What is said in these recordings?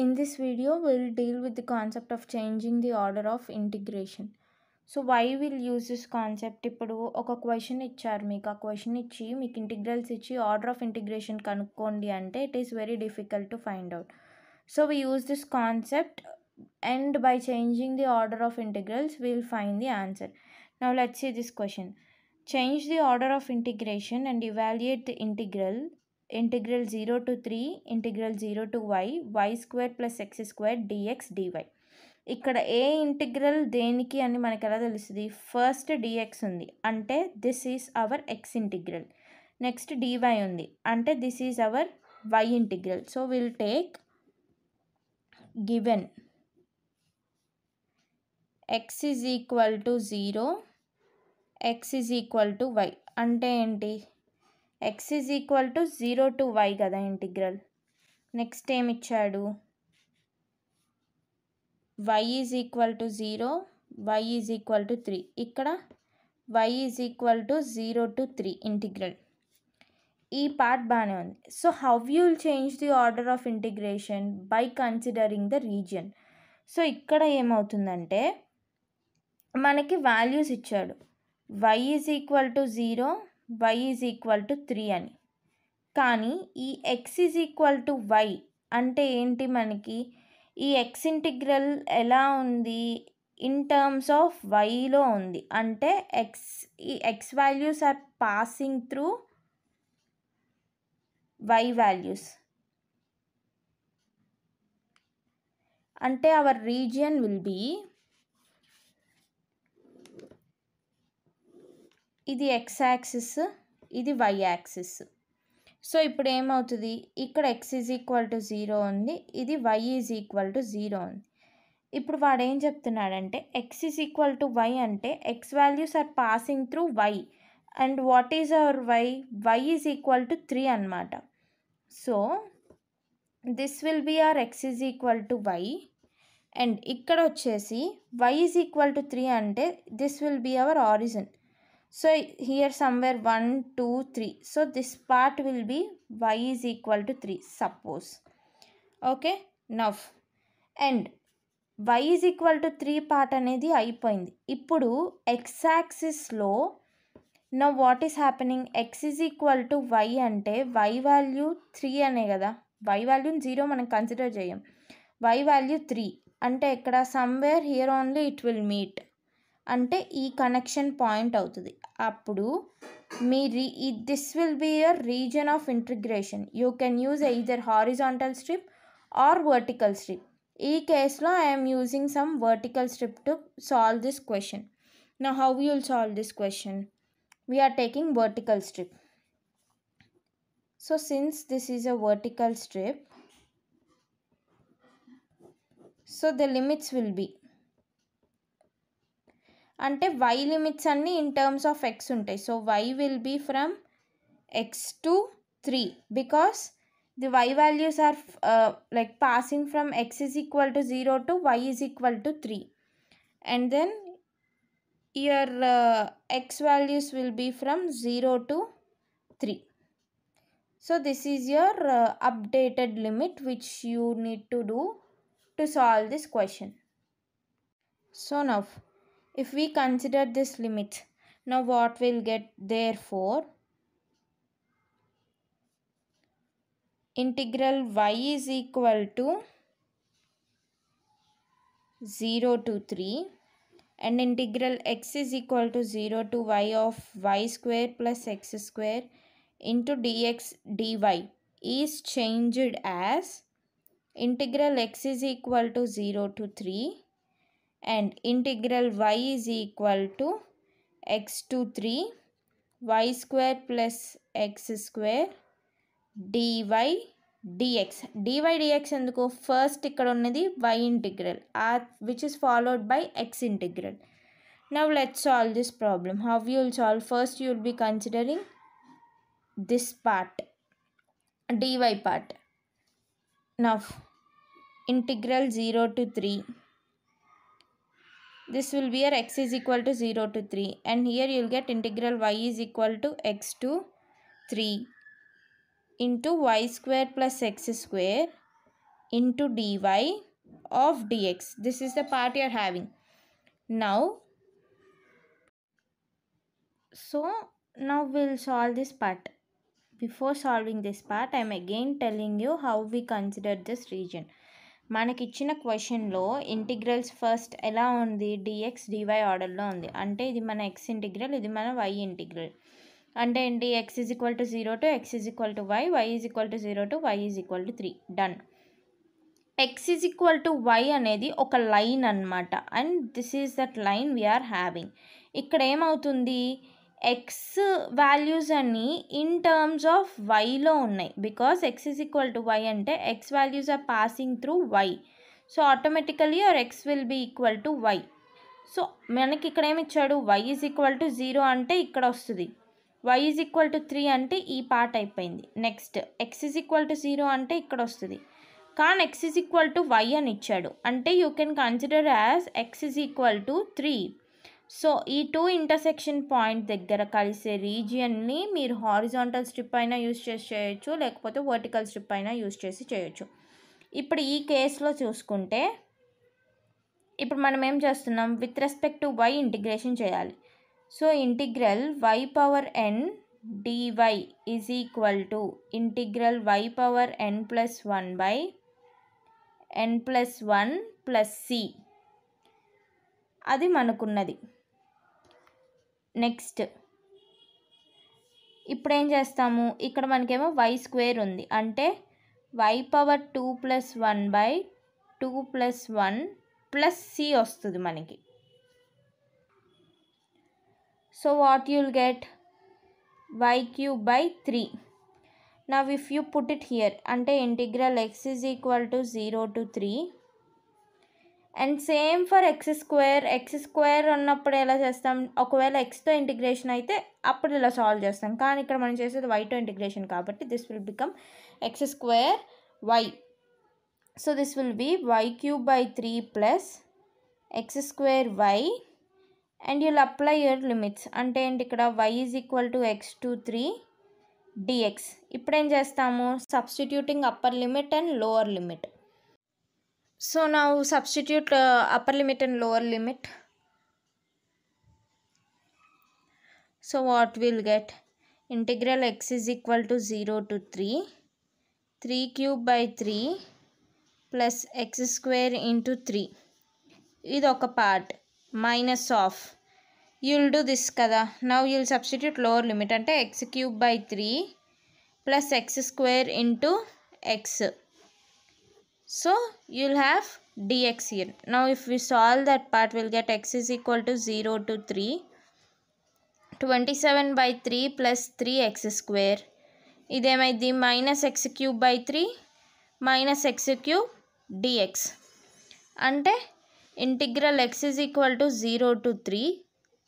In this video, we'll deal with the concept of changing the order of integration. So why we'll use this concept? ఇప్పుడు ఒక question ఇచ్చారు మీకు, ఆ question ఇచ్చి మీకు integrals ఇచ్చి ఆర్డర్ ఆఫ్ ఇంటిగ్రేషన్ కనుక్కోండి అంటే it is very difficult to find out. So we use this concept and by changing the order of integrals we'll find the answer. Now let's see this question. Change the order of integration and evaluate the integral 0 to 3 integral 0 to y square plus x square dx dy. ఇక్కడ ఏ integral దేనికి అని మనకు ఎలా తెలుస్తుంది? First dx ఉంది అంటే this is our x integral. Next dy ఉంది అంటే this is our y integral. So will take given x is equal to 0, x is equal to y అంటే ఏంటి? x is equal to 0 to y కదా integral. Next ఏమి ఇచ్చాడు? y is equal to 0, y is equal to 3. ఇక్కడ y is equal to 0 to 3 integral. ఈ part బాగానే ఉంది. So how you will change the order of integration? By considering the region. So ఇక్కడ ఏమవుతుందంటే మనకి values ఇచ్చాడు, y is equal to 0, y is equal to 3 అని. కానీ ఈ x is equal to y అంటే ఏంటి? మనకి ఈ x ఇంటిగ్రల్ ఎలా ఉంది? ఇన్ టర్మ్స్ ఆఫ్ వైలో ఉంది. అంటే ఈ x values are passing through y values. అంటే అవర్ రీజియన్ విల్ బీ, ఇది x యాక్సిస్, ఇది y యాక్సిస్. సో ఇప్పుడు ఏమవుతుంది? ఇక్కడ x ఈజ్ ఈక్వల్ టు 0 ఉంది, ఇది y ఈజ్ ఈక్వల్ టు 0 ఉంది. ఇప్పుడు వాడు ఏం చెప్తున్నాడంటే x is equal to y అంటే x values are passing through y and what is our y is equal to 3 అనమాట. So this will be our x is equal to y and ఇక్కడ వచ్చేసి y is equal to 3 అంటే this will be our origin. So here somewhere 1, 2, 3. So this part will be y is equal to 3 suppose. Okay, now and y is equal to 3 part అనేది అయిపోయింది. ఇప్పుడు x axis లో now what is happening? x is equal to y అంటే y value 3 అనే కదా. y value 0 మనం consider చేయం. y value 3 అంటే ఇక్కడ somewhere here only it will meet అంటే ఈ కనెక్షన్ పాయింట్ అవుతుంది. అప్పుడు మీ this will be your region of integration. You can use either horizontal strip or vertical strip. ఈ కేసులో I'm using some vertical strip to solve this question. Now how you will solve this question? We're taking vertical strip. So since this is a vertical strip, so the limits will be అంటే y limits అన్నీ in terms of x ఉంటాయి. So y will be from x to 3 because the y values are like passing from x is equal to 0 to y is equal to 3 and then your x values will be from 0 to 3. So this is your updated limit which you need to do to solve this question. So now if we consider this limit, now what we'll get? Therefore integral y is equal to 0 to 3 and integral x is equal to 0 to y of y square plus x square into dx dy is changed as integral x is equal to 0 to 3 and integral y is equal to x to 3 y square plus x square dy dx. dy dx ఎందుకు? First ఇక్కడ ఉన్నది y integral which is followed by x integral. Now let's solve this problem. How you will solve? First you will be considering this part, dy part. Now integral 0 to 3, this will be your x is equal to 0 to 3 and here you will get integral y is equal to x to 3 into y square plus x square into dy of dx. This is the part you are having. Now we'll solve this part. Before solving this part, I am again telling you how we consider this region. మనకి ఇచ్చిన క్వశ్చన్లో integrals first ఎలా ఉంది, dx DY ఆర్డర్లో ఉంది. అంటే ఇది మన ఎక్స్ ఇంటిగ్రల్, ఇది మన వై ఇంటిగ్రల్. అంటే ఏంటి, x is equal to 0 to x is equal to y, y is equal to 0 to y is equal to 3. Done. X is equal to y అనేది ఒక లైన్ అనమాట. And this is that line we're having. ఇక్కడ ఏమవుతుంది, x values అన్నీ in terms of వైలో ఉన్నాయి. Because x is equal to y అంటే x values are passing through y. So automatically your X will be equal to y. So మనకి ఇక్కడ ఏమి ఇచ్చాడు, వై ఈజ్ ఈక్వల్ టు 0 అంటే ఇక్కడ వస్తుంది, వై ఈజ్ ఈక్వల్ టు 3 అంటే ఈ పార్ట్ అయిపోయింది. Next x is equal to 0 అంటే ఇక్కడ వస్తుంది. కానీ x is equal to y అని ఇచ్చాడు అంటే you can consider as x is equal to 3. So ఈ 2 ఇంటర్సెక్షన్ పాయింట్ దగ్గర కలిసే రీజియన్ని మీరు హారిజాంటల్ స్ట్రిప్ అయినా యూజ్ చేసి చేయొచ్చు, లేకపోతే వర్టికల్ స్ట్రిప్ అయినా యూజ్ చేసి చేయొచ్చు. ఇప్పుడు ఈ కేసులో చూసుకుంటే ఇప్పుడు మనం ఏం చేస్తున్నాం, with respect to y integration చేయాలి. So integral y power n dy is equal to integral y power n plus 1 by n plus 1 plus c. అది మనకున్నది. నెక్స్ట్ ఇప్పుడు ఏం చేస్తాము, ఇక్కడ మనకేమో వై స్క్వేర్ ఉంది అంటే y power 2 plus 1 by 2 plus 1 plus c వస్తుంది మనకి. So what you'll get, y cube by 3. Now if you put it here అంటే integral x is equal to 0 to 3. And same for x square ఉన్నప్పుడు ఎలా చేస్తాం, ఒకవేళ ఎక్స్తో integration అయితే అప్పుడు ఇలా సాల్వ్ చేస్తాం. కానీ ఇక్కడ మనం చేసేది వైతో ఇంటిగ్రేషన్ కాబట్టి this will become x square y. So this will be y cube by 3 plus x square y. And you'll apply your limits అంటే ఏంటి, ఇక్కడ y is equal to x to 3 dx. ఇప్పుడు ఏం చేస్తాము, substituting upper limit and lower limit. So now substitute upper limit and lower limit. So what we'll get, integral x is equal to 0 to 3 cube by 3 plus x square into 3. ఇది ఒక part minus of, you'll do this kada. Now you'll substitute lower limit అంటే x cube by 3 plus x square into x. So you'll have dx here. Now if we solve that part, we'll get x is equal to 0 to 3. 27 by 3 plus 3x square. ఇదేమైంది minus x cube by 3 minus x cube dx. అంటే integral x is equal to 0 to 3.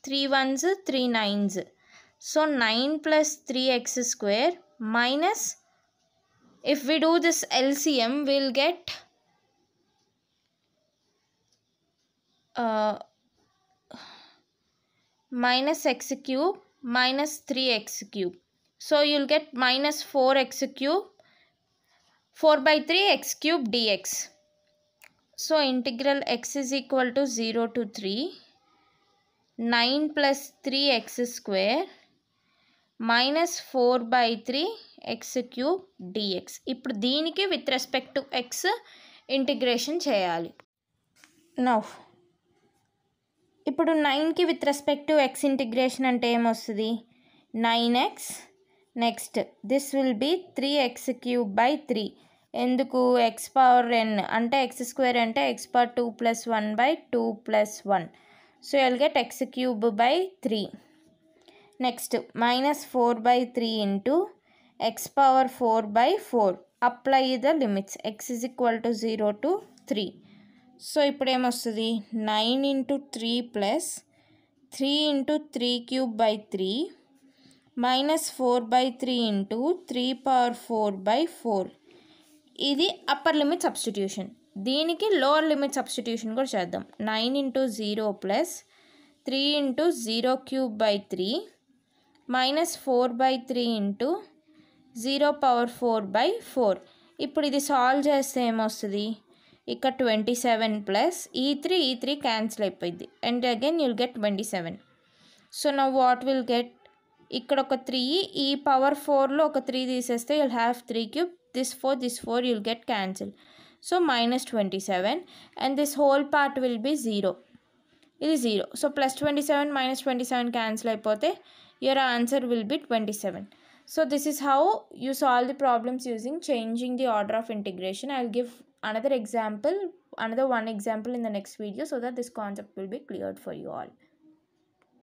3 1s 3 9s. So 9 plus 3x square minus, if we do this LCM, we'll get minus x cube minus 3x cube. So you'll get minus 4x cube, 4 by 3 x cube dx. So integral x is equal to 0 to 3, 9 plus 3x square minus 4 by 3 x cube dx. ఇప్పుడు దీనికి with respect to x integration చేయాలి. Now ఇప్పుడు 9కి with respect to x integration అంటే ఏమొస్తుంది, 9x. Next this will be 3x cube by 3. ఎందుకు, x power n అంటే x square అంటే x power 2 plus 1 by 2 plus 1. So you'll get x cube by 3. నెక్స్ట్ minus 4 by 3 into x power 4 by 4. Apply the limits. X is equal to 0 to 3. So ఇప్పుడు ఏమొస్తుంది, 9 into 3 plus 3 into 3 cube by 3 minus 4 by 3 into 3 power 4 by 4. ఇది upper limit substitution. దీనికి lower limit substitution కూడా చేద్దాం. 9 into 0 plus 3 into 0 cube by 3 minus 4 by 3 into 0 power 4 by 4. ఇప్పుడు ఇది solve చేస్తే ఏమొస్తుంది, ఇక్కడ 27 ప్లస్ ఈ త్రీ క్యాన్సిల్ అయిపోయింది and again you'll get 27. So now what will get, ఇక్కడ ఒక 3 ఈ పవర్ 4లో ఒక 3 తీసేస్తే you'll have 3 cube, this 4 you'll get cancel. So -27 and this whole part will be 0. ఇది 0. సో +27 -27 క్యాన్సిల్ అయిపోతే your answer will be 27. So this is how you solve the problems using changing the order of integration. I will give another one example in the next video so that this concept will be cleared for you all.